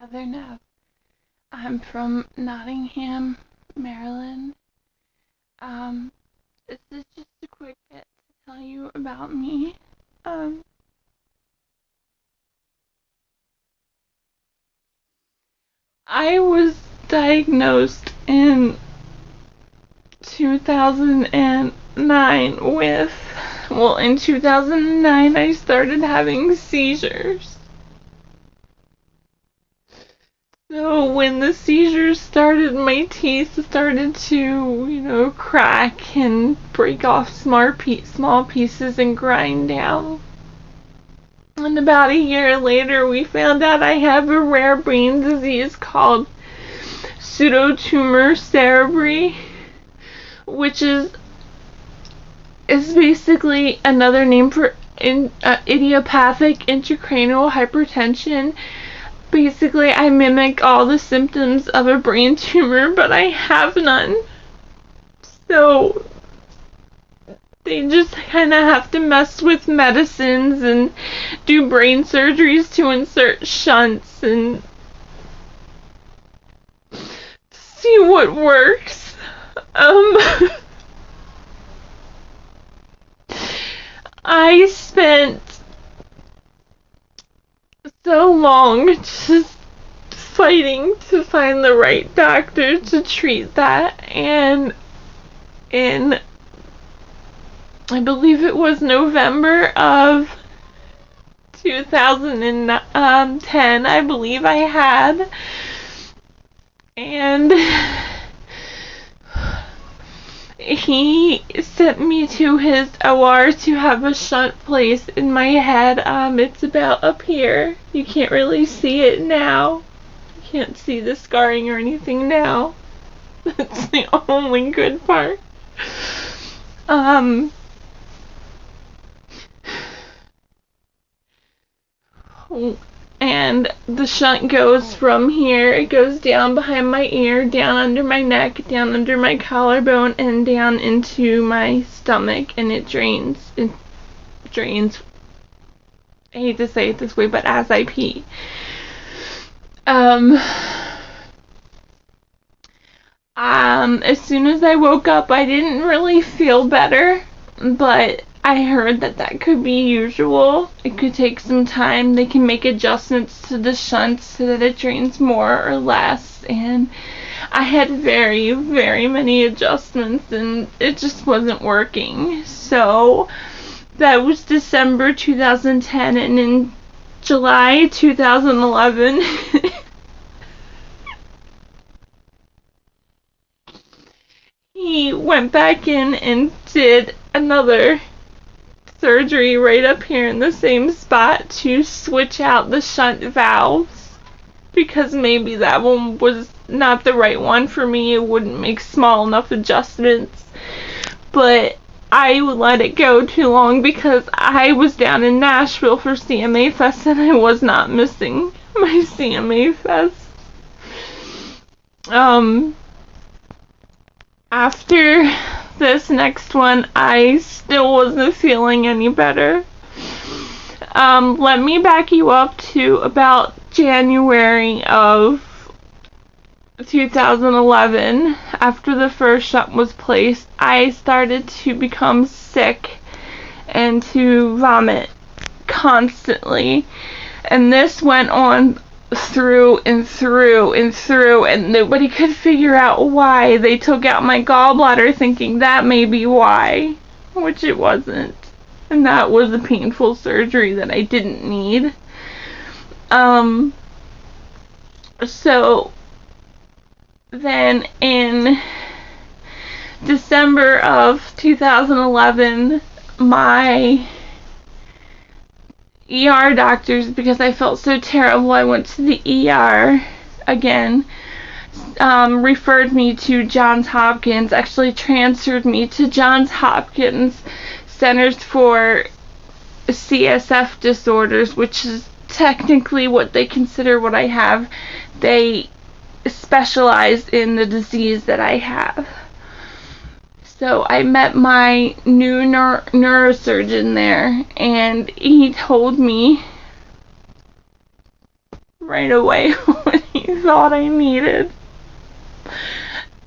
Heather Neff. I'm from Nottingham, Maryland. Um, this is just a quick bit to tell you about me. Um, I was diagnosed in 2009 with, in 2009 I started having seizures. So when the seizures started, my teeth started to, crack and break off small pieces and grind down. And about a year later, we found out I have a rare brain disease called Pseudotumor Cerebri, which is basically another name for idiopathic intracranial hypertension. Basically, I mimic all the symptoms of a brain tumor, but I have none. So they just kind of have to mess with medicines and do brain surgeries to insert shunts and see what works. I spent so long just fighting to find the right doctor to treat that, and in, I believe it was November of 2010, I believe I had, and he sent me to his OR to have a shunt placed in my head. It's about up here. You can't really see it now. You can't see the scarring or anything now. That's the only good part. And the shunt goes from here, it goes down behind my ear, down under my neck, down under my collarbone, and down into my stomach, and it drains. I hate to say it this way, but as I pee. As soon as I woke up, I didn't really feel better, but I heard that could be usual. It could take some time. They can make adjustments to the shunt so that it drains more or less, and I had very, very many adjustments, and it just wasn't working. So that was December 2010, and in July 2011, he went back in and did another surgery right up here in the same spot to switch out the shunt valves, because maybe that one was not the right one for me. It wouldn't make small enough adjustments, but I would let it go too long because I was down in Nashville for CMA Fest and I was not missing my CMA Fest. After this next one, I still wasn't feeling any better. Let me back you up to about January of 2011. After the first shunt was placed, I started to become sick and to vomit constantly. And this went on through and through and through, and nobody could figure out why. They took out my gallbladder thinking that may be why, which it wasn't, and that was a painful surgery that I didn't need. So then in December of 2011, my ER doctors, because I felt so terrible, I went to the ER again, referred me to Johns Hopkins, actually transferred me to Johns Hopkins Centers for CSF Disorders, which is technically what they consider what I have. They specialize in the disease that I have. So I met my new neurosurgeon there, and he told me right away when he thought I needed,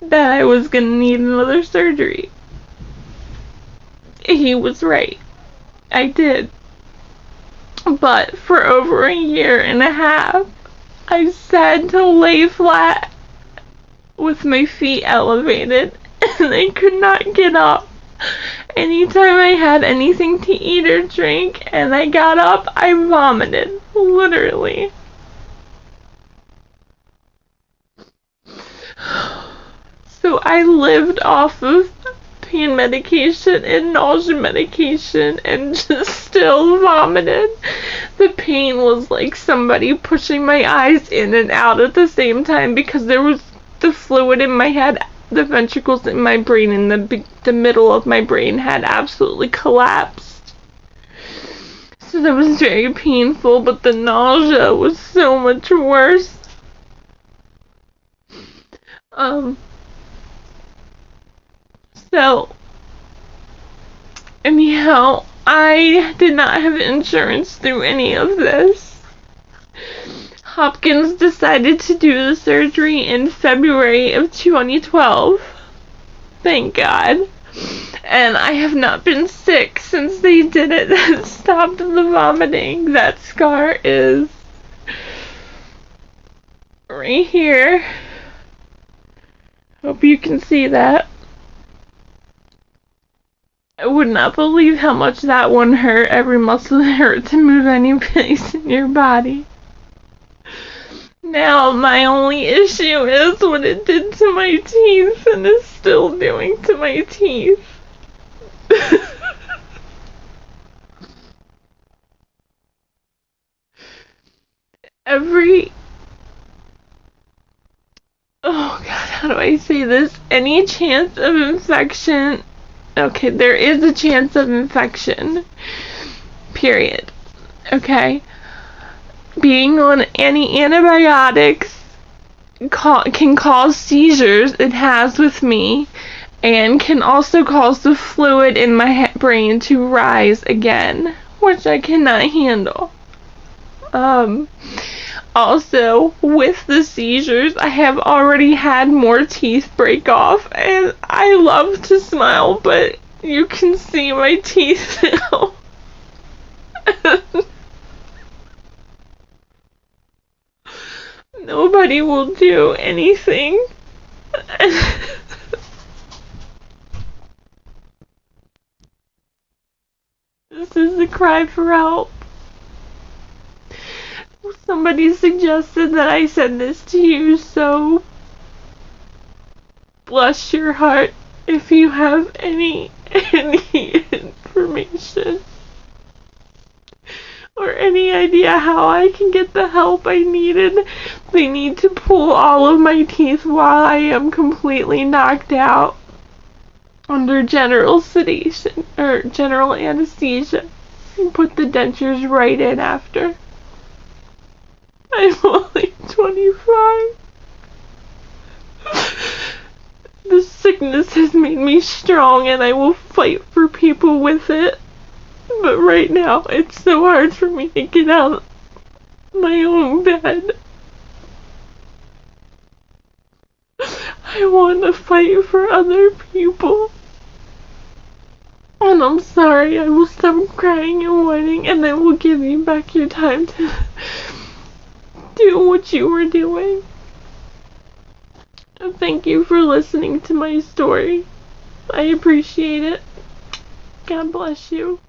that I was gonna need another surgery. He was right. I did. But for over a year and a half, I said to lay flat with my feet elevated, and I could not get up. Anytime I had anything to eat or drink and I got up, I vomited, literally. So I lived off of pain medication and nausea medication and just still vomited. The pain was like somebody pushing my eyes in and out at the same time because there was the fluid in my head. The ventricles in my brain and the middle of my brain had absolutely collapsed. So that was very painful, but the nausea was so much worse. So, anyhow, I did not have insurance through any of this. Hopkins decided to do the surgery in February of 2012. Thank God. And I have not been sick since they did it and stopped the vomiting. That scar is right here. Hope you can see that. I would not believe how much that one hurt. Every muscle hurt to move any place in your body. Now, my only issue is what it did to my teeth and is still doing to my teeth. Oh God, how do I say this? Any chance of infection, okay, there is a chance of infection, period, okay? Being on any antibiotics can cause seizures. It has with me, and can also cause the fluid in my brain to rise again, which I cannot handle. Also, with the seizures, I have already had more teeth break off, and I love to smile, but you can see my teeth now. Nobody will do anything. This is a cry for help. Somebody suggested that I send this to you, so bless your heart if you have any information or any idea how I can get the help I needed. They need to pull all of my teeth while I am completely knocked out under general sedation or general anesthesia, and put the dentures right in after. I'm only 25. The sickness has made me strong, and I will fight for people with it. But right now, it's so hard for me to get out of my own bed. I want to fight for other people. And I'm sorry, I will stop crying and whining, and I will give you back your time to do what you were doing. And thank you for listening to my story. I appreciate it. God bless you.